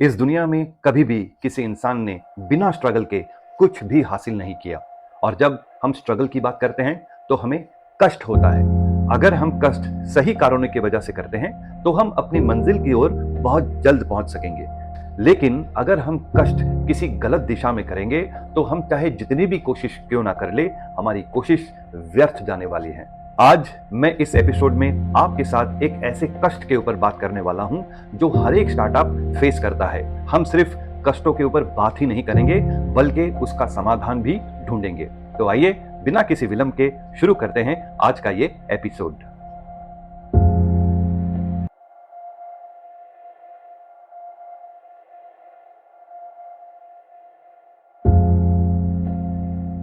इस दुनिया में कभी भी किसी इंसान ने बिना स्ट्रगल के कुछ भी हासिल नहीं किया। और जब हम स्ट्रगल की बात करते हैं तो हमें कष्ट होता है। अगर हम कष्ट सही कारणों की वजह से करते हैं तो हम अपनी मंजिल की ओर बहुत जल्द पहुंच सकेंगे। लेकिन अगर हम कष्ट किसी गलत दिशा में करेंगे तो हम चाहे जितनी भी कोशिश क्यों ना कर ले, हमारी कोशिश व्यर्थ जाने वाली है। आज मैं इस एपिसोड में आपके साथ एक ऐसे कष्ट के ऊपर बात करने वाला हूं जो हर एक स्टार्टअप फेस करता है। हम सिर्फ कष्टों के ऊपर बात ही नहीं करेंगे बल्कि उसका समाधान भी ढूंढेंगे। तो आइए बिना किसी विलंब के शुरू करते हैं आज का ये एपिसोड।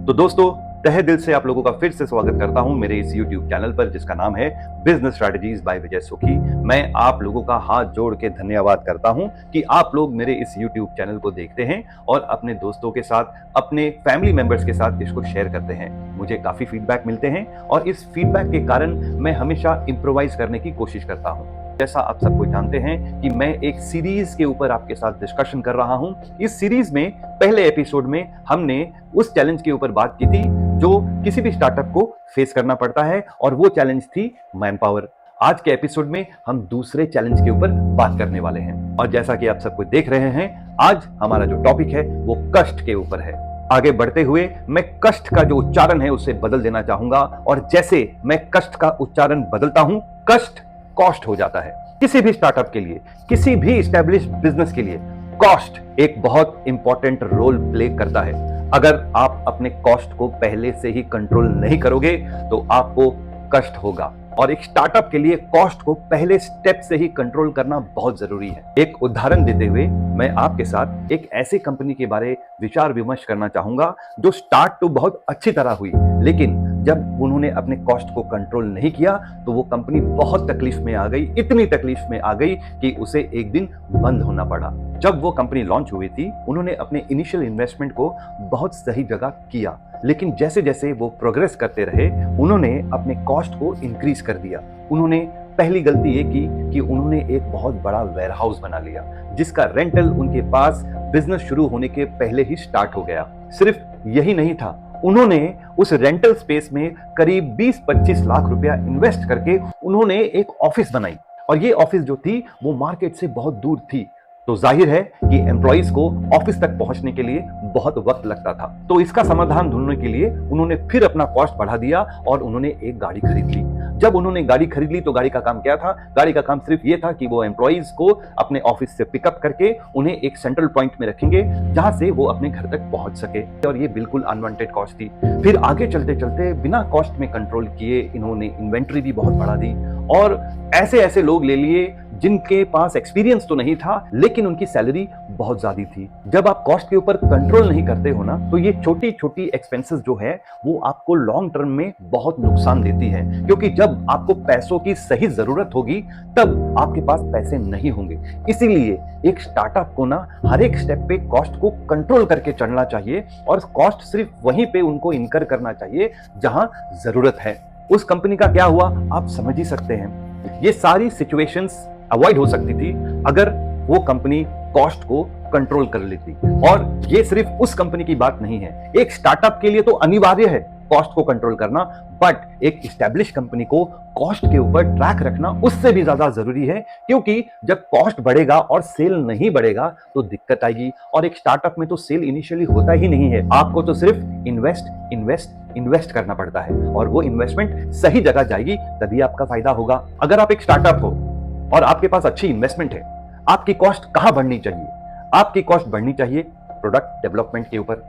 तो दोस्तों, तहे दिल से आप लोगों का फिर से स्वागत करता हूं मेरे इस YouTube चैनल पर जिसका नाम है बिजनेस स्ट्रैटेजीज बाय विजय सुखी। मैं आप लोगों का हाथ जोड़ के धन्यवाद करता हूं कि आप लोग मेरे इस YouTube चैनल को देखते हैं और अपने दोस्तों के साथ, अपने फैमिली मेंबर्स के साथ इसको शेयर करते हैं। मुझे काफी फीडबैक मिलते हैं और इस फीडबैक के कारण मैं हमेशा इम्प्रोवाइज करने की कोशिश करता हूं। जैसा आप सबको जानते हैं कि मैं एक सीरीज के ऊपर आपके साथ डिस्कशन कर रहा हूं। इस सीरीज में पहले एपिसोड में हमने उस चैलेंज के ऊपर बात की थी जो किसी भी स्टार्टअप को फेस करना पड़ता है, और वो चैलेंज थी मैन पावर। आज के एपिसोड में हम दूसरे चैलेंज के ऊपर बात करने वाले हैं, और जैसा कि आप सबको देख रहे हैं, आज हमारा जो टॉपिक है वो कष्ट के ऊपर है। आगे बढ़ते हुए मैं कष्ट का जो उच्चारण है उसे बदल देना चाहूंगा, और जैसे मैं कष्ट का उच्चारण बदलता हूं, कष्ट कॉस्ट हो जाता है। किसी भी स्टार्टअप के लिए, किसी भी एस्टैब्लिश्ड बिजनेस के लिए कॉस्ट एक बहुत इंपॉर्टेंट रोल प्ले करता है। अगर आप अपने कॉस्ट को पहले से ही कंट्रोल नहीं करोगे तो आपको कष्ट होगा, और एक स्टार्टअप के लिए कॉस्ट को पहले स्टेप से ही कंट्रोल करना बहुत जरूरी है। एक उदाहरण देते हुए मैं आपके साथ एक ऐसी कंपनी के बारे विचार विमर्श करना चाहूंगा जो स्टार्ट तो बहुत अच्छी तरह हुई, लेकिन जब उन्होंने अपने कॉस्ट को कंट्रोल नहीं किया तो वो कंपनी बहुत तकलीफ में आ गई। इतनी तकलीफ में आ गई कि उसे एक दिन बंद होना पड़ा। जब वो कंपनी लॉन्च हुई थी, उन्होंने अपने इनिशियल इन्वेस्टमेंट को बहुत सही जगह किया, लेकिन जैसे जैसे वो प्रोग्रेस करते रहे उन्होंने अपने कॉस्ट को इंक्रीज कर दिया। उन्होंने पहली गलती ये की कि उन्होंने एक बहुत बड़ा वेयरहाउस बना लिया जिसका रेंटल उनके पास बिजनेस शुरू होने के पहले ही स्टार्ट हो गया। सिर्फ यही नहीं था, उन्होंने उस रेंटल स्पेस में करीब 20-25 लाख रुपया इन्वेस्ट करके उन्होंने एक ऑफिस बनाई, और ये ऑफिस जो थी वो मार्केट से बहुत दूर थी। तो जाहिर है कि एम्प्लॉइज को ऑफिस तक पहुंचने के लिए बहुत वक्त लगता था। तो इसका समाधान ढूंढने के लिए उन्होंने फिर अपना कॉस्ट बढ़ा दिया और उन्होंने एक गाड़ी खरीद ली। जब उन्होंने गाड़ी खरीद ली तो गाड़ी का काम क्या था? गाड़ी का काम सिर्फ ये था कि वो एम्प्लॉइज को अपने ऑफिस से पिकअप करके उन्हें एक सेंट्रल पॉइंट में रखेंगे जहां से वो अपने घर तक पहुंच सके, और ये बिल्कुल अनवांटेड कॉस्ट थी। फिर आगे चलते चलते बिना कॉस्ट में कंट्रोल किए इन्होंने इन्वेंट्री भी बहुत बढ़ा दी, और ऐसे ऐसे लोग ले लिए जिनके पास एक्सपीरियंस तो नहीं था लेकिन उनकी सैलरी बहुत ज्यादा थी। जब आप कॉस्ट के ऊपर कंट्रोल नहीं करते हो ना, तो ये छोटी छोटी एक्सपेंसेस जो है वो आपको लॉन्ग टर्म में बहुत नुकसान देती है, क्योंकि जब आपको पैसों की सही जरूरत होगी तब आपके पास पैसे नहीं होंगे। इसीलिए एक स्टार्टअप को ना हर एक स्टेप पे कॉस्ट को कंट्रोल करके चलना चाहिए, और कॉस्ट सिर्फ वहीं पे उनको इनकर करना चाहिए जहां जरूरत है। उस कंपनी का क्या हुआ आप समझ ही सकते हैं। ये सारी सिचुएशंस अवॉइड हो सकती थी अगर वो कंपनी कॉस्ट को कंट्रोल कर लेती। और ये सिर्फ उस कंपनी की बात नहीं है, एक स्टार्टअप के लिए तो अनिवार्य है कॉस्ट को कंट्रोल करना, बट एक एस्टैब्लिश कंपनी को कॉस्ट के ऊपर ट्रैक रखना उससे भी ज्यादा जरूरी है, क्योंकि जब कॉस्ट बढ़ेगा और सेल नहीं बढ़ेगा तो दिक्कत आएगी। और एक स्टार्टअप में तो सेल इनिशियली होता ही नहीं है, आपको तो सिर्फ इन्वेस्ट करना पड़ता है, और वो इन्वेस्टमेंट सही जगह जाएगी तभी आपका फायदा होगा। अगर आप एक स्टार्टअप हो और आपके पास अच्छी इन्वेस्टमेंट है, आपकी कॉस्ट कहां बढ़नी चाहिए? आपकी कॉस्ट बढ़नी चाहिए प्रोडक्ट डेवलपमेंट के ऊपर,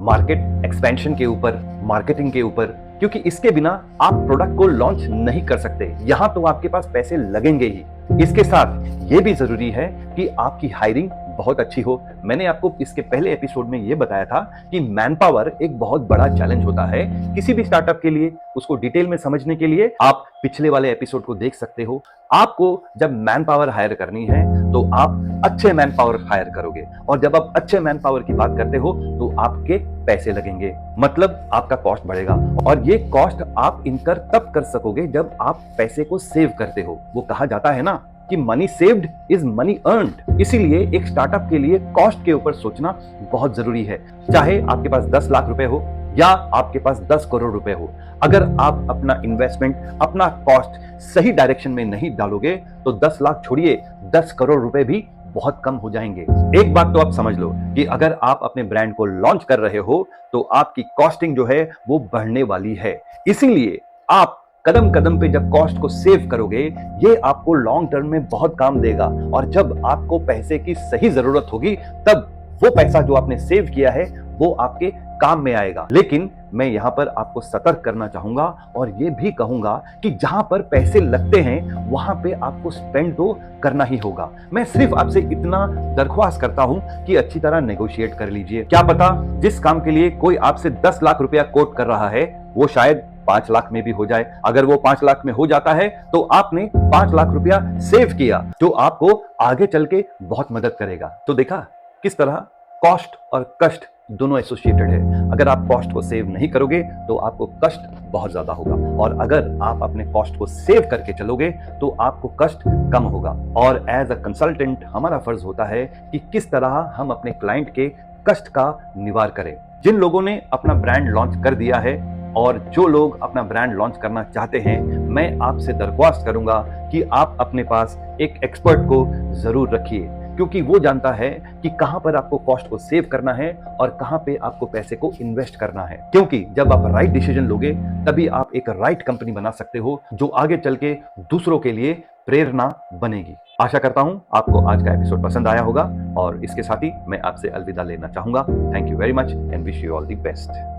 मार्केट एक्सपेंशन के ऊपर, मार्केटिंग के ऊपर, क्योंकि इसके बिना आप प्रोडक्ट को लॉन्च नहीं कर सकते। यहां तो आपके पास पैसे लगेंगे ही। इसके साथ ये भी जरूरी है कि आपकी हायरिंग बहुत अच्छी हो। मैंने आपको इसके पहले एपिसोड में ये बताया था कि मैन पावर एक बहुत बड़ा चैलेंज होता है किसी भी स्टार्टअप के लिए। उसको डिटेल में समझने के लिए आप पिछले वाले एपिसोड को देख सकते हो। आपको जब मैन पावर हायर करनी है तो आप अच्छे मैन पावर हायर करोगे, और जब आप अच्छे मैन पावर की बात करते हो तो आपके पैसे लगेंगे, मतलब आपका कॉस्ट बढ़ेगा। और ये कॉस्ट आप इनकर तब कर सकोगे जब आप पैसे को सेव करते हो। वो कहा जाता है ना कि money saved is money earned. इसीलिए एक स्टार्टअप के लिए कॉस्ट के ऊपर सोचना बहुत जरूरी है। चाहे आपके पास 10 लाख रुपए हो या आपके पास 10 करोड़ रुपए हो, अगर आप अपना इन्वेस्टमेंट, अपना कॉस्ट सही डायरेक्शन में नहीं डालोगे तो 10 लाख छोड़िए, 10 करोड़ रुपए भी बहुत कम हो जाएंगे। एक बात तो आप समझ लो कि अगर आप अपने ब्रांड को लॉन्च कर रहे हो तो आपकी कॉस्टिंग जो है वो बढ़ने वाली है। इसीलिए आप कदम कदम पे जब कॉस्ट को सेव करोगे, ये आपको लॉन्ग टर्म में बहुत काम देगा। और जब आपको पैसे की सही जरूरत होगी, तब वो पैसा जो आपने सेव किया है वो आपके काम में आएगा। लेकिन मैं यहां पर आपको सतर्क करना चाहूंगा और ये भी कहूंगा कि जहां पर पैसे लगते हैं वहां पे आपको स्पेंड तो करना ही होगा। मैं सिर्फ आपसे इतना दरख्वास्त करता हूं कि अच्छी तरह नेगोशिएट कर लीजिए। क्या पता जिस काम के लिए कोई आपसे 10 लाख रुपया कोट कर रहा है वो शायद 5 लाख में भी हो जाए। अगर वो 5 लाख में हो जाता है तो आपने 5 लाख रुपया सेव किया, जो आपको आगे चल के बहुत मदद करेगा। तो देखा किस तरह कॉस्ट और कष्ट दोनों एसोसिएटेड है। अगर आप कॉस्ट को सेव नहीं करोगे तो आपको कष्ट बहुत ज्यादा होगा, और अगर आप अपने कॉस्ट को सेव करके चलोगे तो आपको कष्ट कम होगा। और एज अ कंसल्टेंट हमारा फर्ज होता है कि किस तरह हम अपने क्लाइंट के कष्ट का निवार करें। जिन लोगों ने अपना ब्रांड लॉन्च कर दिया है और जो लोग अपना ब्रांड लॉन्च करना चाहते हैं, मैं आपसे दरख्वास्त करूंगा कि आप अपने पास एक एक्सपर्ट को जरूर रखिए, क्योंकि वो जानता है कि कहां पर आपको कॉस्ट को सेव करना है और कहां पे आपको पैसे को इन्वेस्ट करना है। क्योंकि जब आप राइट डिसीजन लोगे तभी आप एक राइट कंपनी बना सकते हो, जो आगे चल के दूसरों के लिए प्रेरणा बनेगी। आशा करता हूं आपको आज का एपिसोड पसंद आया होगा, और इसके साथ ही मैं आपसे अलविदा लेना चाहूंगा। Thank you very much and wish you all the best.